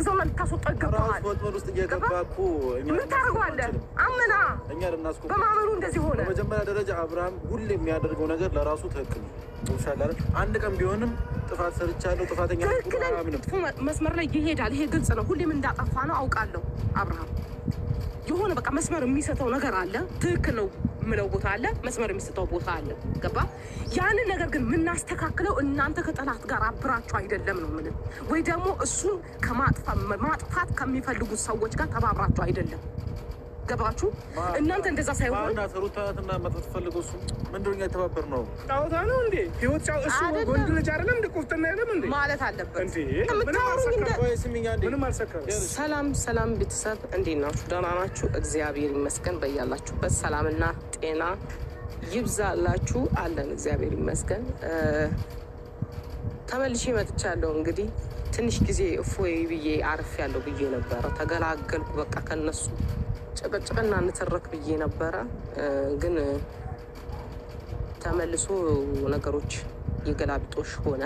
ልታግዘውና ልታስወጣው ይገባሃል። ምን ታደርገዋለህ? አመና በማመኑ እንደዚህ ሆነ። በመጀመሪያ ደረጃ አብርሃም ሁሌ የሚያደርገው ነገር ለራሱ ትክክል ነው። አንድ ቀን ቢሆንም ጥፋት ሰርቻለሁ ጥፋተኛ መስመር ላይ ይሄዳል። ይሄ ግልጽ ነው። ሁሌም እንዳጠፋ ነው አውቃለሁ። አብርሃም የሆነ በቃ መስመር የሚሰጠው ነገር አለ። ትክክል ነው ምለው ቦታ አለ፣ መስመር የሚሰጠው ቦታ አለ። ገባ? ያንን ነገር ግን የምናስተካክለው እናንተ ከጠላት ጋር አብራችሁ አይደለም ነው ምን ወይ ደግሞ እሱን ማጥፋት ከሚፈልጉት ሰዎች ጋር ተባብራችሁ አይደለም። ገባችሁ? እናንተ እንደዛ ሳይሆን ሩታትና መጥፋት ፈልገው እሱ ምንድነው የተባበር ነው ጫወታ ነው እንዴ? ህይወት ጫው እሱ ወንድ ልጅ አይደለም እንዴ? ቁፍትና አይደለም እንዴ ማለት አለበት እንዴ? ምንም አልሰከረ። ሰላም ቤተሰብ እንዴት ናችሁ? ደህና ናችሁ? እግዚአብሔር ይመስገን። በያላችሁበት ሰላምና ጤና ይብዛላችሁ። አለን እግዚአብሔር ይመስገን። ተመልሼ መጥቻለሁ። እንግዲህ ትንሽ ጊዜ እፎይ ብዬ አርፍ ያለው ብዬ ነበረ። ተገላገልኩ በቃ ከነሱ ጭቅጭቅና ንትርክ ብዬ ነበረ። ግን ተመልሶ ነገሮች የገላብጦሽ ሆነ።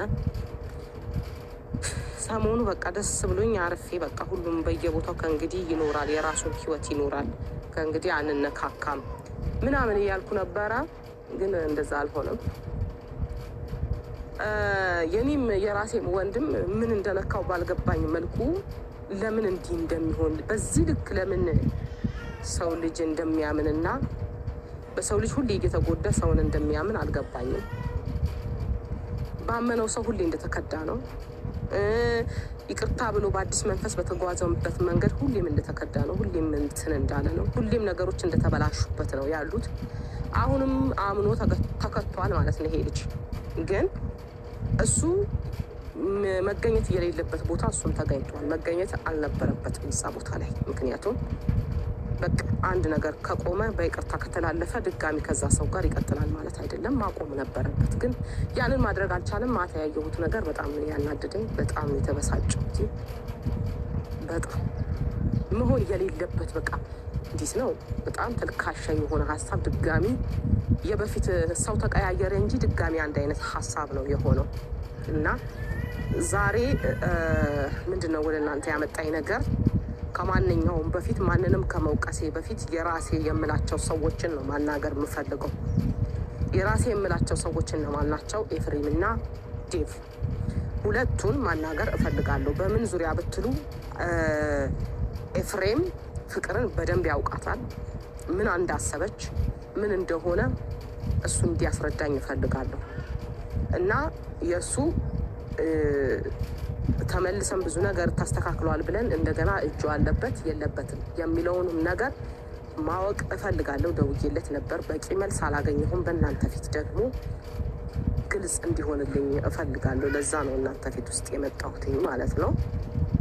ሰሞኑ በቃ ደስ ብሎኝ አርፌ በቃ ሁሉም በየቦታው ከእንግዲህ ይኖራል፣ የራሱን ህይወት ይኖራል፣ ከእንግዲህ አንነካካም ምናምን እያልኩ ነበረ። ግን እንደዛ አልሆነም። የኔም የራሴም ወንድም ምን እንደነካው ባልገባኝ መልኩ ለምን እንዲህ እንደሚሆን በዚህ ልክ ለምን ሰው ልጅ እንደሚያምንና በሰው ልጅ ሁሌ እየተጎዳ ሰውን እንደሚያምን አልገባኝም። ባመነው ሰው ሁሌ እንደተከዳ ነው። ይቅርታ ብሎ በአዲስ መንፈስ በተጓዘበት መንገድ ሁሌም እንደተከዳ ነው። ሁሌም እንትን እንዳለ ነው። ሁሌም ነገሮች እንደተበላሹበት ነው ያሉት። አሁንም አምኖ ተከቷል ማለት ነው ይሄ ልጅ። ግን እሱ መገኘት የሌለበት ቦታ እሱም ተገኝቷል። መገኘት አልነበረበትም እዛ ቦታ ላይ። ምክንያቱም በቃ አንድ ነገር ከቆመ በይቅርታ ከተላለፈ ድጋሚ ከዛ ሰው ጋር ይቀጥላል ማለት አይደለም። ማቆም ነበረበት። ግን ያንን ማድረግ አልቻለም። ማታ ያየሁት ነገር በጣም ያናደደኝ፣ በጣም የተበሳጨሁት፣ በጣም መሆን የሌለበት በቃ እንዲህ ነው። በጣም ተልካሻ የሆነ ሀሳብ ድጋሚ የበፊት ሰው ተቀያየረ እንጂ ድጋሚ አንድ አይነት ሀሳብ ነው የሆነው። እና ዛሬ ምንድነው ወደ እናንተ ያመጣኝ ነገር ከማንኛውም በፊት ማንንም ከመውቀሴ በፊት የራሴ የምላቸው ሰዎችን ነው ማናገር የምፈልገው። የራሴ የምላቸው ሰዎችን ነው ማናቸው? ኤፍሬምና ዴቭ ሁለቱን ማናገር እፈልጋለሁ። በምን ዙሪያ ብትሉ ኤፍሬም ፍቅርን በደንብ ያውቃታል። ምን እንዳሰበች ምን እንደሆነ እሱ እንዲያስረዳኝ እፈልጋለሁ። እና የእሱ ተመልሰን ብዙ ነገር ታስተካክሏል ብለን እንደገና እጁ አለበት የለበትም የሚለውንም ነገር ማወቅ እፈልጋለሁ። ደውዬለት ነበር፣ በቂ መልስ አላገኘሁም። በእናንተ ፊት ደግሞ ግልጽ እንዲሆንልኝ እፈልጋለሁ። ለዛ ነው እናንተ ፊት ውስጥ የመጣሁትኝ ማለት ነው።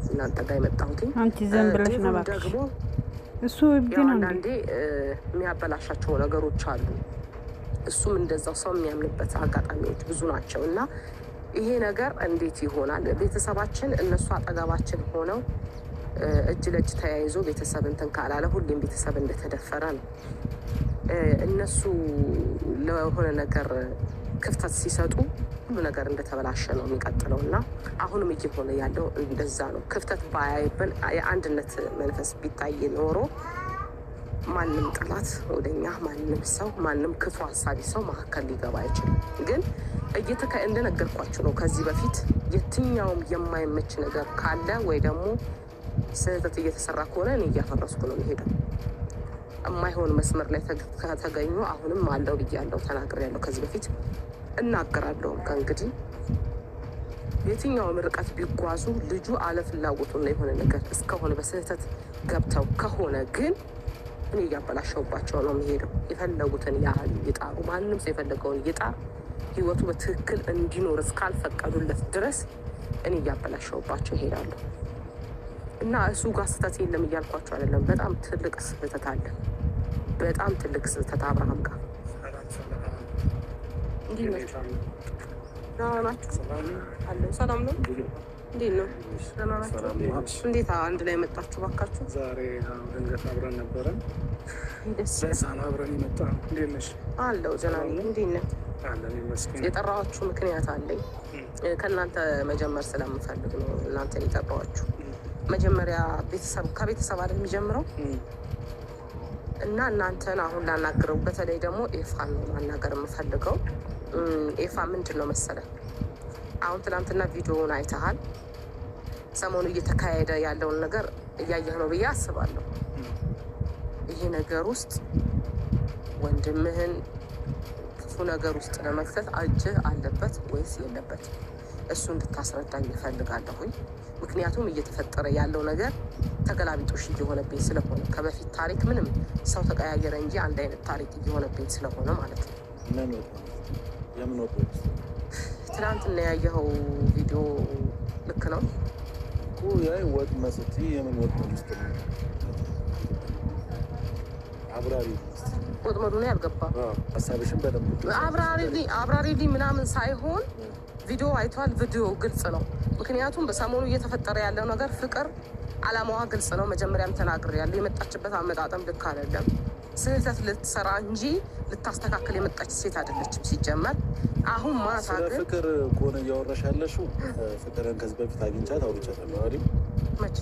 እናንተ ጋር የመጣሁትኝ አንቺ ዘን ብለሽ ነው ደግሞ እሱ ቢሆን አንዳንዴ የሚያበላሻቸው ነገሮች አሉ። እሱም እንደዛው ሰው የሚያምንበት አጋጣሚዎች ብዙ ናቸው። እና ይሄ ነገር እንዴት ይሆናል? ቤተሰባችን እነሱ አጠገባችን ሆነው እጅ ለእጅ ተያይዞ ቤተሰብ እንትን ካላለ ሁሌም ቤተሰብ እንደተደፈረ ነው። እነሱ ለሆነ ነገር ክፍተት ሲሰጡ ሁሉ ነገር እንደተበላሸ ነው የሚቀጥለው። እና አሁንም እየሆነ ያለው እንደዛ ነው። ክፍተት ባያይብን የአንድነት መንፈስ ቢታይ ኖሮ ማንም ጠላት ወደኛ ማንም ሰው ማንም ክፉ ሀሳቢ ሰው መካከል ሊገባ አይችልም። ግን እንደነገርኳችሁ ነው ከዚህ በፊት የትኛውም የማይመች ነገር ካለ ወይ ደግሞ ስህተት እየተሰራ ከሆነ እኔ እያፈረስኩ ነው የሚሄደው። የማይሆን መስመር ላይ ከተገኙ አሁንም አለው ብያለሁ፣ ተናግሬያለሁ። ከዚህ በፊት እናገራለሁ። ከእንግዲህ የትኛውም ርቀት ቢጓዙ ልጁ አለፍላጎቱና የሆነ ነገር እስከሆነ በስህተት ገብተው ከሆነ ግን እኔ እያበላሸውባቸው ነው የሚሄደው። የፈለጉትን ያህል ይጣሩ፣ ማንም ሰው የፈለገውን ይጣር። ህይወቱ በትክክል እንዲኖር እስካልፈቀዱለት ድረስ እኔ እያበላሸውባቸው ይሄዳሉ። እና እሱ ጋር ስህተት የለም እያልኳቸው አይደለም። በጣም ትልቅ ስህተት አለ። በጣም ትልቅ ስህተት አብርሃም ጋር። እንዴት ናችሁ? ደህና ናችሁ? ሰላም ነው? እንዴት ነው? ደህና ናችሁ? እንዴት አንድ ላይ መጣችሁ ባካችሁ? ዛሬ ድንገት አብረን ነበረ። ደስ ለሳን አብረን የመጣ እንዴት ነሽ? አለው ዘናኒ እንዴት ነህ? አለን ይመስገን። የጠራኋችሁ ምክንያት አለኝ። ከእናንተ መጀመር ስለምፈልግ ነው እናንተን የጠራኋችሁ። መጀመሪያ ቤተሰብ ከቤተሰብ አይደል የሚጀምረው እና እናንተን አሁን ላናግረው በተለይ ደግሞ ኤፋን ነው ማናገር የምፈልገው። ኤፋ ምንድን ነው መሰለህ አሁን ትናንትና ቪዲዮውን አይተሃል። ሰሞኑ እየተካሄደ ያለውን ነገር እያየህ ነው ብዬ አስባለሁ። ይሄ ነገር ውስጥ ወንድምህን ክፉ ነገር ውስጥ ለመክተት እጅህ አለበት ወይስ የለበት? እሱ እንድታስረዳኝ እፈልጋለሁኝ። ምክንያቱም እየተፈጠረ ያለው ነገር ተገላቢጦሽ እየሆነብኝ ስለሆነ ከበፊት ታሪክ ምንም ሰው ተቀያየረ እንጂ አንድ አይነት ታሪክ እየሆነብኝ ስለሆነ ማለት ነው። ትናንትና ያየኸው ቪዲዮ ልክ ነው? ያይ ወጥ መስቲ የምን ወጥ መስቲ አብራሪ ወጥመዱ ነው ያልገባ ሀሳብሽን በደንብ አብራሪ ምናምን ሳይሆን ቪዲዮ አይቷል። ቪዲዮ ግልጽ ነው። ምክንያቱም በሰሞኑ እየተፈጠረ ያለው ነገር ፍቅር አላማዋ ግልጽ ነው። መጀመሪያም ተናግሬያለሁ። የመጣችበት አመጣጠም ልክ አይደለም። ስህተት ልትሰራ እንጂ ልታስተካክል የመጣች ሴት አይደለችም ሲጀመር። አሁን ማታ ግን ፍቅር ከሆነ እያወራሽ ያለሽው ፍቅርን ከዚህ በፊት አግኝቻት አውርቻታለሁ አይደል? መች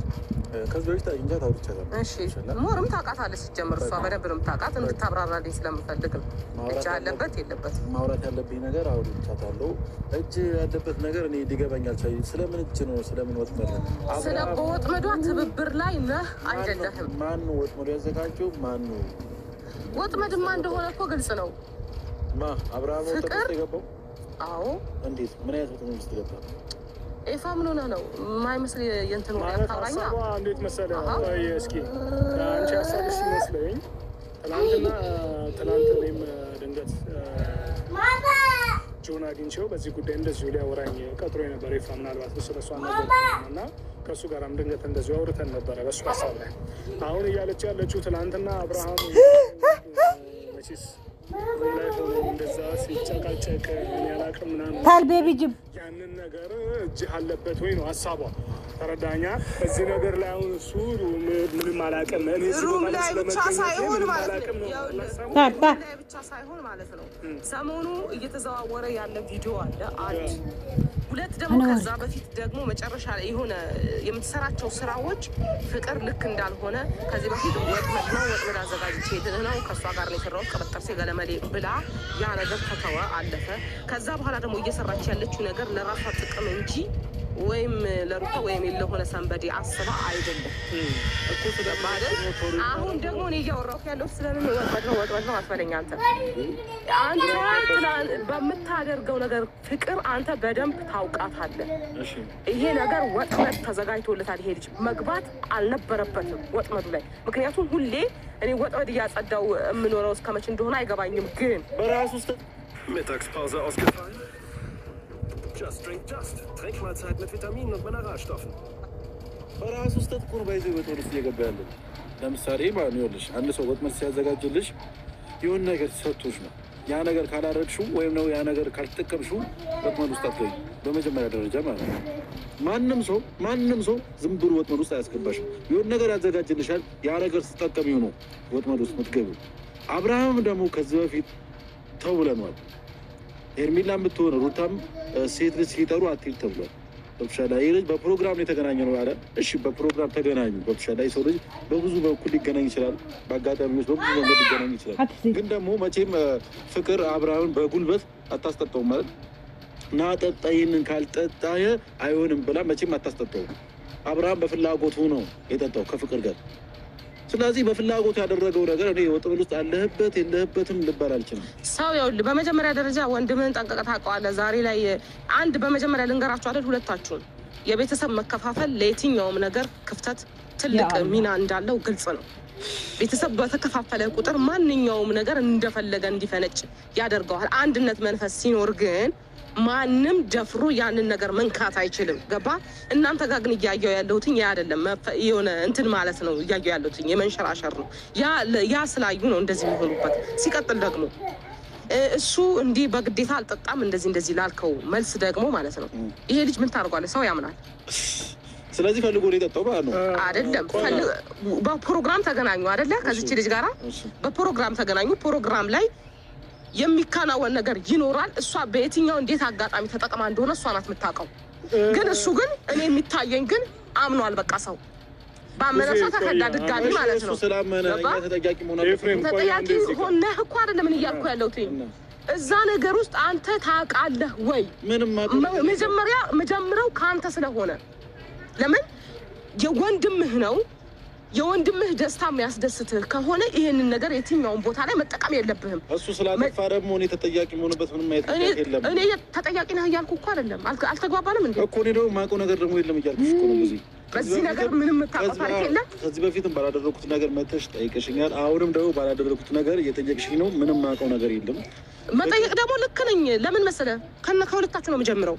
ከዚህ በፊት አግኝቻት አውርቻታለሁ። እሺ ሞርም ታውቃታለች ሲጀመር። እሷ በደንብ ነው የምታውቃት። እንድታብራራልኝ ስለምፈልግ ነው። እጅ ያለበት የለበትም ማውራት ያለብኝ ነገር አውርቻታለሁ። እጅ ያለበት ነገር እኔ ሊገባኝ አልቻለም። ስለምን እጅ ነው? ስለምን ወጥመድ ነው? ስለ በወጥመዷ ትብብር ላይ ነህ አይደለህም? ማን ነው ወጥመዱ ያዘጋጀው? ማን ነው? ወጥመድማ እንደሆነ እኮ ግልጽ ነው። አብርሃም ወጥመድ የገባው? አዎ። እንዴት? ምን አይነት ወጥመድ ውስጥ ገባ? ኤፋ ምን ሆነህ ነው? የማይመስል የእንትን ወሬ አታውራኛ። እንዴት መሰለህ? እስኪ አንቺ ሀሳብሽ ይመስለኝ ትናንት እኔም ድንገት ጆን አግኝቼው በዚህ ጉዳይ እንደዚሁ ሊያወራኝ ቀጥሮ የነበረ ኤፋ ምናልባት ስለሷ ነገር እና ከእሱ ጋርም ድንገት እንደዚሁ አውርተን ነበረ በሱ ሀሳብ ላይ። አሁን እያለች ያለችው ትናንትና አብርሃም መቼስ ላይ ሆኖ እንደዛ ሲጨቃጨቅ እኔ አላውቅም ምናምን ያንን ነገር እጅህ አለበት ወይ ነው ሀሳቧ። ተረዳኛ? እዚህ ነገር ላይ አሁን እሱ ምንም አላውቅም እኔ ሩም ላይ ብቻ ሳይሆን ማለት ነው ሰሞኑ እየተዘዋወረ ያለ ቪዲዮ አለ አንድ ሁለት ደግሞ ከዛ በፊት ደግሞ መጨረሻ ላይ የሆነ የምትሰራቸው ስራዎች ፍቅር ልክ እንዳልሆነ ከዚህ በፊት ወጥመድ አዘጋጅቼ ነው ከእሷ ጋር ነው የሰራሁት ቀበጠርሴ ገለመሌ ብላ ያ ነገር ተተወ አለፈ። ከዛ በኋላ ደግሞ እየሰራች ያለችው ነገር ለራሷ ጥቅም እንጂ ወይም ለሩታ ወይም ለሆነ ሰንበዴ አስባ አይደለም እኮ ተገባ አይደል? አሁን ደግሞ እኔ እያወራሁ ያለው ስለምን ወጥመድ ነው አትበለኝ አንተ በምታደርገው ነገር ፍቅር አንተ በደንብ ታውቃታለህ። ይሄ ነገር ወጥመድ ተዘጋጅቶለታል። ይሄ ልጅ መግባት አልነበረበትም ወጥመዱ ላይ። ምክንያቱም ሁሌ እኔ ወጥመድ እያጸዳው የምኖረው እስከመቼ እንደሆነ አይገባኝም። ግን በራሱ ውስጥ Mittagspause ausgefallen? Just drink Just. Trinkmahlzeit mit Vitaminen und Mineralstoffen. በራሱ ውስጥ ጥቁር ባይዘው ወጥመድ ውስጥ እየገባ ያለው ለምሳሌ ማለት ነው። አንድ ሰው ወጥመድ ሲያዘጋጅልሽ የሆነ ነገር ሰጥቶሽ ነው። ያ ነገር ካላረድሽው ወይም ነው ያ ነገር ካልተጠቀምሽው ወጥመድ ውስጥ አትገቢም። በመጀመሪያ ደረጃ ማለት ነው። ማንም ሰው ዝም ብሎ ወጥመድ ውስጥ አያስገባሽም። የሆነ ነገር ያዘጋጅልሻል። ያ ነገር ስትጠቀሚው ነው ወጥመድ ውስጥ የምትገቢው። አብርሃም ደግሞ ከዚህ በፊት ተው ብለናል። ሄርሜላም ብትሆን ሩታም ሴት ልጅ ሲጠሩ አትሄድ ተብሏል። በብሻላ ይሄ ልጅ በፕሮግራም ነው የተገናኘ ነው አለ። እሺ በፕሮግራም ተገናኙ። በብሻላ ሰው ልጅ በብዙ በኩል ሊገናኝ ይችላል። በአጋጣሚዎች በብዙ መንገድ ሊገናኝ ይችላል። ግን ደግሞ መቼም ፍቅር አብርሃምን በጉልበት አታስጠጣውም ማለት ና ጠጣ፣ ይህንን ካልጠጣህ አይሆንም ብላ መቼም አታስጠጣውም። አብርሃም በፍላጎቱ ነው የጠጣው ከፍቅር ጋር። ስለዚህ በፍላጎት ያደረገው ነገር እኔ ወጥመድ ውስጥ አለህበት የለህበትም ልባል አልችልም። ሰው ይኸውልህ በመጀመሪያ ደረጃ ወንድምህን ጠንቅቀህ ታውቀዋለህ። ዛሬ ላይ አንድ በመጀመሪያ ልንገራችሁ አይደል፣ ሁለታችሁን የቤተሰብ መከፋፈል ለየትኛውም ነገር ክፍተት ትልቅ ሚና እንዳለው ግልጽ ነው። ቤተሰብ በተከፋፈለ ቁጥር ማንኛውም ነገር እንደፈለገ እንዲፈነጭ ያደርገዋል። አንድነት መንፈስ ሲኖር ግን ማንም ደፍሮ ያንን ነገር መንካት አይችልም። ገባ? እናንተ ጋር ግን እያየው ያለሁትኝ ያ አይደለም የሆነ እንትን ማለት ነው። እያየው ያለሁትኝ የመንሸራሸር ነው። ያ ስላዩ ነው እንደዚህ የሚሆኑበት። ሲቀጥል ደግሞ እሱ እንዲህ በግዴታ አልጠጣም እንደዚህ ላልከው መልስ ደግሞ ማለት ነው ይሄ ልጅ ምን ታደርጓለህ? ሰው ያምናል። ስለዚህ ፈልጎ ነው የጠጣው ማለት ነው አይደለም? በፕሮግራም ተገናኙ አይደለ? ከዚች ልጅ ጋራ በፕሮግራም ተገናኙ። ፕሮግራም ላይ የሚካናወን ነገር ይኖራል። እሷ በየትኛው እንዴት አጋጣሚ ተጠቅማ እንደሆነ እሷ ናት የምታውቀው። ግን እሱ ግን እኔ የሚታየኝ ግን አምኗል። በቃ ሰው ባመነሳ ተከዳ ድጋሚ ማለት ነው ስላመነ እኛ ተጠያቂ መሆናችን ተጠያቂ ሆነህ እኮ አይደለም ምን እያልኩ ያለሁት እዛ ነገር ውስጥ አንተ ታውቃለህ ወይ ምንም መጀመሪያው ካንተ ስለሆነ ለምን የወንድምህ ነው የወንድምህ ደስታ የሚያስደስትህ ከሆነ ይሄንን ነገር የትኛውን ቦታ ላይ መጠቀም የለብህም እሱ ስላጠፋ ደግሞ እኔ ተጠያቂ መሆንበት ምንም ማየት የለም እኔ ተጠያቂ ነህ እያልኩ እኮ አይደለም አልተግባባንም እንዴ እኮ እኔ ደግሞ ማውቀው ነገር ደግሞ የለም እያልኩሽ እኮ ነው በዚህ ነገር ምንም የምታውቀው ታሪክ የለም ከዚህ በፊትም ባላደረኩት ነገር መተሽ ጠይቀሽኛል አሁንም ደግሞ ባላደረኩት ነገር እየጠየቅሽኝ ነው ምንም ማውቀው ነገር የለም መጠየቅ ደግሞ ልክ ነኝ ለምን መሰለህ ከሁለታችሁ ነው የምጀምረው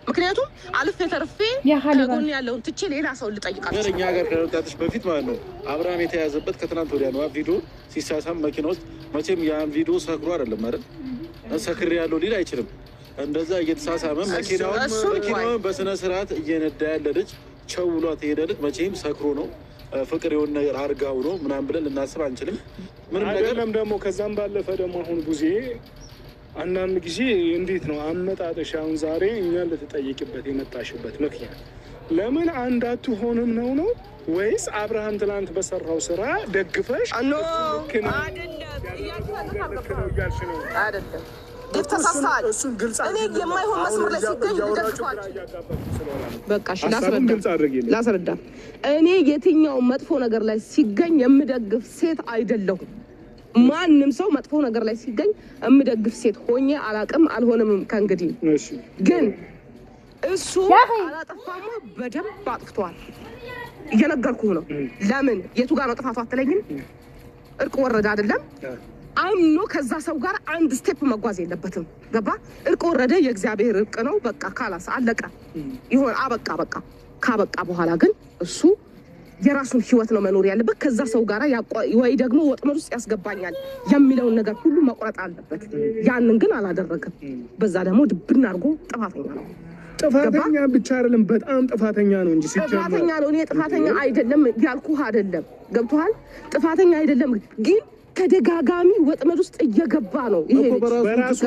ምክንያቱም አልፍ የተርፌ ከጎን ያለውን ትቼ ሌላ ሰው ልጠይቃችሁ እኛ ጋር ከመጣትሽ በፊት ማለት ነው አብርሃም የተያዘበት ከትናንት ወዲያ ነው ቪዲዮ ሲሳሳም መኪና ውስጥ መቼም ያን ቪዲዮ ሰክሮ አይደለም አይደል ሰክሬ ያለው ሊል አይችልም እንደዛ እየተሳሳመ መኪናውን በስነ ስርዓት እየነዳ ያለ ልጅ ቸው ብሏት ሄደ ልጅ መቼም ሰክሮ ነው ፍቅር የሆነ ነገር አርጋው ነው ምናምን ብለን ልናስብ አንችልም ምንም ነገር አይደለም ደግሞ ከዛም ባለፈ ደግሞ አሁን ጉዜ አንዳንድ ጊዜ እንዴት ነው አመጣጥሻውን ዛሬ እኛን ልትጠይቅበት የመጣሽበት ምክንያት ለምን አንድ አትሆንም ነው ወይስ አብርሃም ትላንት በሰራው ስራ ደግፈሽ አይደለም ተሳሳል እሱን ግልጽ እኔ የማይሆን መስመር ላይ ሲገኝ ልደግፋል በቃ እሺ ላስረዳ እኔ የትኛው መጥፎ ነገር ላይ ሲገኝ የምደግፍ ሴት አይደለሁም ማንንም ሰው መጥፎ ነገር ላይ ሲገኝ እምደግፍ ሴት ሆኜ አላቅም አልሆነም ከእንግዲህ ግን እሱ አላጠፋም በደንብ አጥፍቷል እየነገርኩህ ነው ለምን የቱ ጋር ነው ጥፋቱ አትለኝም እርቅ ወረደ አይደለም አምኖ ከዛ ሰው ጋር አንድ ስቴፕ መጓዝ የለበትም ገባ እርቅ ወረደ የእግዚአብሔር እርቅ ነው በቃ ካላስ አለቀ ይሆን በቃ ካበቃ በኋላ ግን እሱ የራሱን ህይወት ነው መኖር ያለበት ከዛ ሰው ጋር ወይ ደግሞ ወጥመድ ውስጥ ያስገባኛል የሚለውን ነገር ሁሉ መቁረጥ አለበት ያንን ግን አላደረገም በዛ ደግሞ ድብና አድርጎ ጥፋተኛ ነው ጥፋተኛ ብቻ አይደለም በጣም ጥፋተኛ ነው እንጂ ጥፋተኛ ነው እኔ ጥፋተኛ አይደለም ያልኩህ አይደለም ገብቶሃል ጥፋተኛ አይደለም ግን ተደጋጋሚ ወጥመድ ውስጥ እየገባ ነው ይሄ በራሱ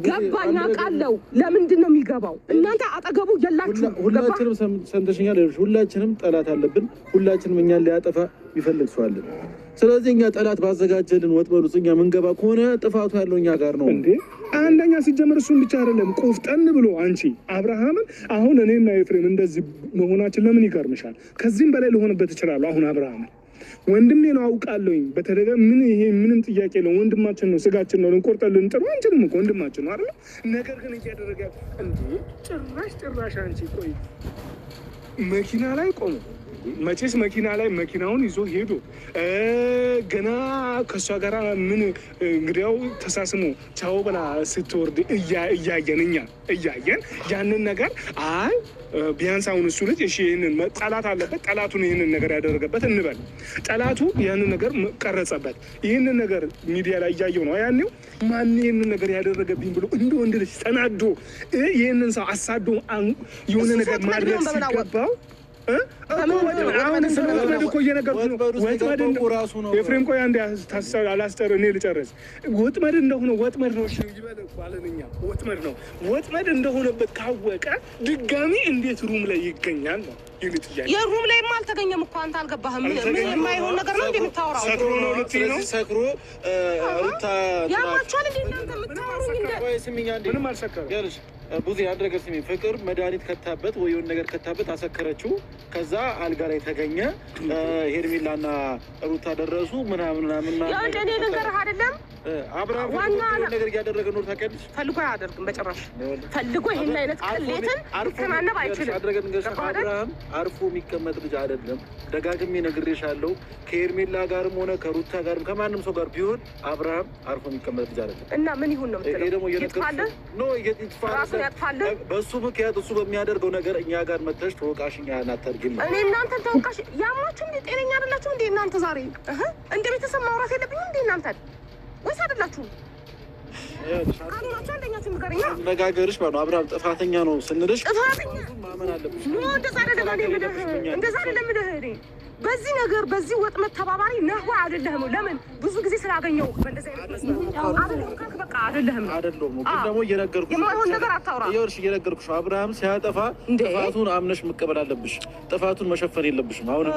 ገባኛ ቃለው ለምንድን ነው የሚገባው እናንተ አጠገቡ የላችሁ ሁላችንም ሰምተሽኛል ሁላችንም ጠላት አለብን ሁላችንም እኛን ሊያጠፋ ይፈልግ ሰው አለ ስለዚህ እኛ ጠላት ባዘጋጀልን ወጥመድ ውስጥ እኛ ምንገባ ከሆነ ጥፋቱ ያለው እኛ ጋር ነው እንዴ አንደኛ ሲጀምር እሱን ብቻ አይደለም ቆፍጠን ብሎ አንቺ አብርሃምን አሁን እኔና ኤፍሬም እንደዚህ መሆናችን ለምን ይገርምሻል ከዚህም በላይ ሊሆንበት ይችላል አሁን አብርሃምን ወንድሜ ነው አውቃለሁኝ በተደጋ ምን ይሄ ምንም ጥያቄ ነው ወንድማችን ነው ስጋችን ነው እንቆርጠልን ጥሩ አንቺንም እኮ ወንድማችን ነው አይደል ነገር ግን እያደረገ እንዴ ጭራሽ አንቺ ቆይ መኪና ላይ ቆሞ መቼስ መኪና ላይ መኪናውን ይዞ ሄዶ ገና ከሷ ጋር ምን እንግዲያው ተሳስሞ ቻው ብላ ስትወርድ እያየን ያንን ነገር አይ ቢያንስ አሁን እሱ ልጅ እሺ ይሄንን ጠላት አለበት ጠላቱን ይሄንን ነገር ያደረገበት እንበል ጠላቱ ያንን ነገር ቀረጸበት ይሄንን ነገር ሚዲያ ላይ እያየው ነው ያኔው ማን ይሄንን ነገር ያደረገብኝ ብሎ እንደ ወንድ ልጅ ተናዶ ይሄንን ሰው አሳዶ የሆነ ነገር ማድረግ ሲገባው አሁን ስለወጥመድ እኮ እየነገርኩህ ነው ወጥመድ ነው ኤፍሬም ቆይ አንዴ አላስጠር እኔ ልጨርስ ወጥመድ እንደሆነ ወጥመድ ነው እሺ ይበል እኮ አለንኛ ወጥመድ እንደሆነበት ካወቀ ድጋሚ እንዴት ሩም ላይ ይገኛል ነው የሩም ላይ አልተገኘም እኮ አንተ አልገባህም ምን የማይሆን ነገር ነው እንደምታወራው ሰክሮ ነው ልትይ ሰክሮ ሩታ ያማቻል እንዴ እናንተ የምታወሩኝ እንደ ወይ ስሚኝ አንዴ ምንም አልሰከረም ያለሽ ቡዚ አንድ ነገር ስሚኝ ፍቅር መድኃኒት ከታበት ወይ የሆነ ነገር ከታበት አሰከረችው ከዛ አልጋ ላይ ተገኘ ሄርሜላና ሩታ ደረሱ ምናምን ያው እንደኔ ነገር አይደለም አብርሃም ዋና ነገር ያደረገ ነው ታውቂያለሽ ፈልጎ አያደርግም በጭራሽ ፈልጎ ይሄን አይነት ቅሌትን ከማነብ አይችልም አብርሃም አርፎ የሚቀመጥ ልጅ አይደለም ደጋግሜ ነግሬሻለሁ ከሄርሜላ ጋርም ሆነ ከሩታ ጋርም ከማንም ሰው ጋር ቢሆን አብርሃም አርፎ የሚቀመጥ ልጅ አይደለም እና ምን ይሁን ነው ይሄ ደግሞ እየነገርኩሽ ነው ያጥፋል በሱ ምክንያት እሱ በሚያደርገው ነገር እኛ ጋር መተሽ ተወቃሽኛ አናተርግም እኔ እናንተ ተወቃሽ ያማችሁ እንዴ ጤነኛ አይደላችሁ እንዴ እናንተ ዛሬ እንደ ቤተሰብ ማውራት የለብኝም እንዴ እናንተ ወይስ አይደላችሁ ካሉናችሁ አንደኛችሁ ንገረኛ ነጋገርሽ ማለት ነው አብርሃም ጥፋተኛ ነው ስንልሽ ጥፋተኛ ማመን አለብሽ ነው እንደዛ አይደለም እኔ በዚህ ነገር በዚህ ወጥመት ተባባሪ ነህ አይደለህም ለምን ብዙ ጊዜ ስላገኘው በእንደዚህ አይነት መስመር አይደለም ካልክ በቃ አይደለም ግን ደግሞ እየነገርኩሽ የማይሆን ነገር አታውራ። ይኸውልሽ እየነገርኩሽ አብርሃም ሲያጠፋ ጥፋቱን አምነሽ መቀበል አለብሽ። ጥፋቱን መሸፈን የለብሽም። አሁን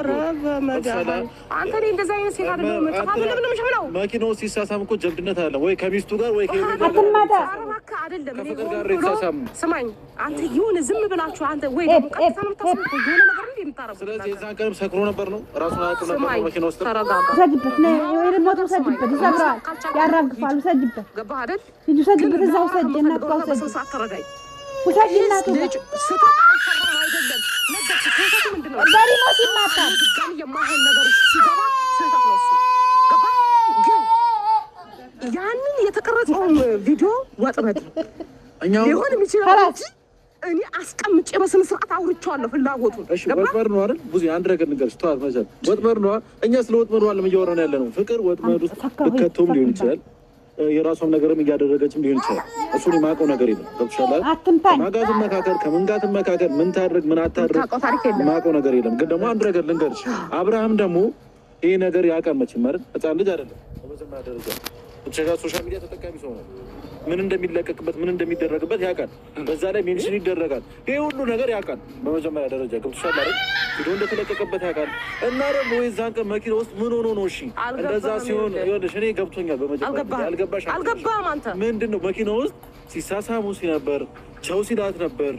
አንተ ላይ እንደዛ አይነት ሴት አይደለም። ጥፋቱን ለምን መሸፈነው? መኪናው ሲሳሳም እኮ ጀብድነት አለ ወይ ከሚስቱ ጋር ወይ አይደለም። ከፍቅር ጋር ይሳሳም። ስማኝ አንተ ይሁን ዝም ብላችሁ አንተ ወይ ደግሞ ቀጥታ ነው የምታስበው የሆነ ነገር እንዴ የምታረጉት። ስለዚህ የዛን ቀንም ሰክሮ ነበር ነው ራሱን አያውቅም ነበር መኪና ውስጥ ተረጋጋ። ሰጅበት ነው ወይ ደግሞ ተሰጅበት ይሰብራል ያራግፋል። ሰጅበት ገባህ አይደል? ልጁ ሰጅበት እዛው ሰጅና ታውሰጅ ተረጋጋ። ወሰጅና ልጅ ስህተት አልሰራም አይደለም። ነገር ስህተቱ ምንድነው? ዛሬ ነው ሲማታ ድጋሚ የማይሆን ነገር ሲገባ ስህተት ነው እሱ። ገባህ? ግን ያንን የተቀረጸውን ቪዲዮ ወጥመድ ሊሆን የሚችለው እኔ አስቀምጬ በስነ ስርዓት አውርቼዋለሁ ፍላጎቱን። እሺ ወጥመድ ነው አይደል? ብዙ አንድ ነገር ንገርሽ ተዋት መሰል ወጥመድ ነው። እኛ ስለ ወጥመዱ አለም እያወራን ያለ ነው። ፍቅር ወጥመድ ውስጥ ልከቶም ሊሆን ይችላል። የራሷም ነገርም እያደረገችም ሊሆን ይችላል። እሱን የማውቀው ነገር የለም። ገብቶሻል? ከማጋዝም መካከል ከምንጋትም መካከል ምን ታድርግ ምን አታድርግ የማውቀው ነገር የለም። ግን ደግሞ አንድ ነገር ልንገርሽ፣ አብርሃም ደግሞ ይሄ ነገር ያውቃል መቼም አይደል? ህፃን ልጅ አይደለም። በመጀመሪያ ደረጃ ብቻ ሶሻል ሚዲያ ተጠቃሚ ሰው ነው። ምን እንደሚለቀቅበት ምን እንደሚደረግበት ያውቃል። በዛ ላይ ሜንሽን ይደረጋል። ይሄ ሁሉ ነገር ያውቃል። በመጀመሪያ ደረጃ ገብቶሻል አይደል? ቪዲዮ እንደተለቀቀበት ያውቃል። እና ደግሞ የዛን ቀን መኪና ውስጥ ምን ሆኖ ነው? እሺ እንደዛ ሲሆን ይኸውልሽ እኔ ገብቶኛል። በመጀመሪያ አልገባህም አንተ ምንድነው መኪና ውስጥ ሲሳሳሙ ሲነበር ቸው ሲላት ነበር።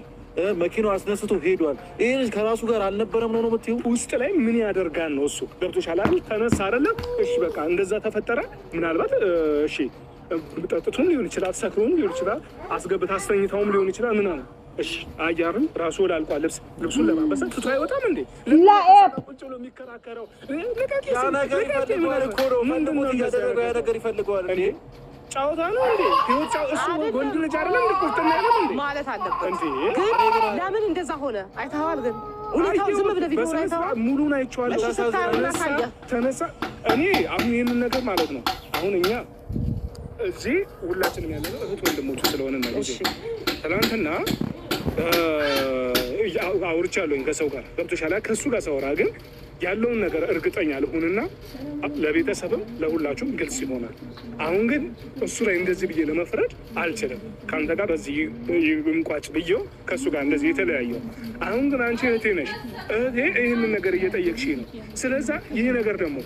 መኪናው አስነስቶ ሄዷል። ይሄ ልጅ ከራሱ ጋር አልነበረም ነው የምትይው? ውስጥ ላይ ምን ያደርጋል ነው እሱ። ገብቶሻል አይደል? ተነሳ አይደለም? እሺ በቃ እንደዛ ተፈጠረ። ምናልባት እሺ ጠጥቶም ሊሆን ይችላል፣ ሰክሮም ሊሆን ይችላል፣ አስገብታ አስተኝታውም ሊሆን ይችላል ምናምን። እሺ አያርም ራሱ ላልቋል። ልብሱን ለማበሰት ትቶ አይወጣም እንዴ? ቁጭ ብሎ የሚከራከረው ያ ነገር ይፈልገዋል እኮ ነው። ምንድነው እያደረገ ያ ነገር ይፈልገዋል እንዴ? ጫወታ ነው እንዴ? ህይወት እሱ ወንድ ልጅ አይደለም እንዴ? ቁርጥና አይደለም እንዴ ማለት አለበት እንዴ? ግን ለምን እንደዛ ሆነ አይተኸዋል? ግን ሁኔታው ዝም ብለህ ቪዲዮ ላይ አይተኸዋል? ሙሉን አይቼዋለሁ። ተነሳ እኔ አሁን ይሄንን ነገር ማለት ነው አሁን እኛ እዚህ ሁላችንም ያለነው እህት ወንድሞቹ ስለሆነ ነው። እሺ ትናንትና አውርቻለሁኝ ከሰው ጋር ገብቶሻል። ከእሱ ጋር ሳወራ ግን ያለውን ነገር እርግጠኛ ልሁንና ለቤተሰብም ለሁላችሁም ግልጽ ይሆናል። አሁን ግን እሱ ላይ እንደዚህ ብዬ ለመፍረድ አልችልም። ከአንተ ጋር በዚህ እንቋጭ ብዬው ከእሱ ጋር እንደዚህ የተለያየው። አሁን ግን አንቺ እህቴ ነሽ። እህቴ ይህንን ነገር እየጠየቅሽ ነው። ስለዛ ይህ ነገር ደግሞ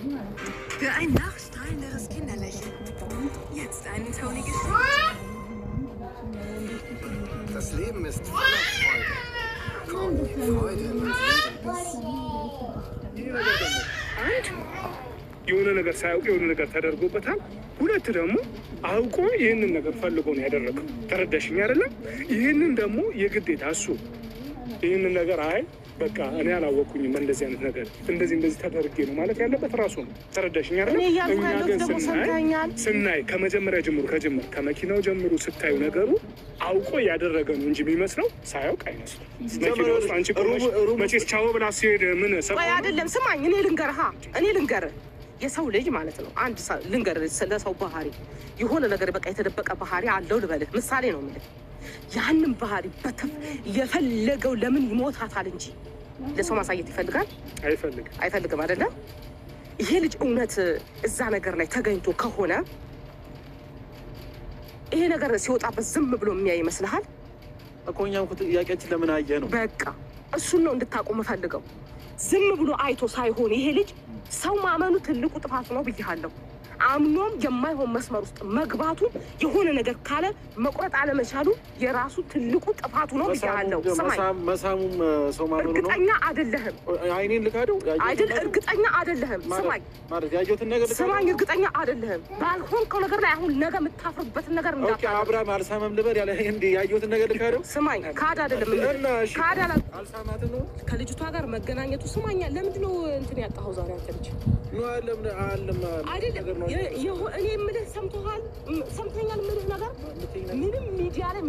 Jetzt einen Toni geschenkt. Das Leben ist voller Freude. Komm, Freude und Leben. የሆነ ነገር ሳያውቅ የሆነ ነገር ተደርጎበታል። ሁለት ደግሞ አውቆ ይህንን ነገር ፈልጎ ነው ያደረገው። ተረዳሽኝ አይደለም? ይህንን ደግሞ የግዴታ እሱ ይህንን ነገር አይ በቃ እኔ አላወቅኩኝም እንደዚህ አይነት ነገር እንደዚህ ተደርጌ ነው ማለት ያለበት ራሱ ነው። ተረዳሽኝ አይደል? እኛ ግን ስናይ ከመጀመሪያ ጀምሮ ከመኪናው ጀምሮ ስታዩ ነገሩ አውቆ ያደረገ ነው እንጂ የሚመስለው ሳያውቅ አይመስልም። መኪናው ውስጥ አንቺ ቆመሽ መቼስ ቻው ብላ ሲሄድ ምን ሰው አይደለም። ስማኝ እኔ ልንገርህ የሰው ልጅ ማለት ነው አንድ ልንገርህ ስለ ሰው ባህሪ የሆነ ነገር በቃ የተደበቀ ባህሪ አለው ልበልህ። ምሳሌ ነው የምልህ ያንን ባህሪ የፈለገው ለምን ይሞታታል እንጂ ለሰው ማሳየት ይፈልጋል? አይፈልግም አይደለም? ይሄ ልጅ እውነት እዛ ነገር ላይ ተገኝቶ ከሆነ ይሄ ነገር ሲወጣበት ዝም ብሎ የሚያይ ይመስልሃል? እኮ እኛም ጥያቄያችን ለምን አየ ነው። በቃ እሱን ነው እንድታቆም ፈልገው። ዝም ብሎ አይቶ ሳይሆን ይሄ ልጅ ሰው ማመኑ ትልቁ ጥፋት ነው ብያለሁ። አምኖም የማይሆን መስመር ውስጥ መግባቱ የሆነ ነገር ካለ መቁረጥ አለመቻሉ የራሱ ትልቁ ጥፋቱ ነው ብያለሁ። መሳሙም ሰው ማመኑ ነው። እርግጠኛ አይደለህም። አይኔን ልካደው አይደል? እርግጠኛ አይደለህም። ማለት ያየሁትን ነገር ልካደው ስማኝ፣ እርግጠኛ አይደለህም። ባልሆንከው ነገር ላይ አሁን ነገ የምታፍርበትን ነገር እንዳታደርግ። አብርሃም አልሳመም ልበል ያለ እንዴ? ያየሁትን ነገር ልካደው። ስማኝ፣ ካድ አይደለም ካድ አልሳማት ነው ከልጅቷ ጋር መገናኘቱ። ስማኛ፣ ለምንድን ነው እንትን ያጣኸው ዛሬ አንተ ልጅ ነው? አለም አይደለም እኔ የምልህ ሰምተኛል የምልህ ነገር ምንም ሚዲያ ላይ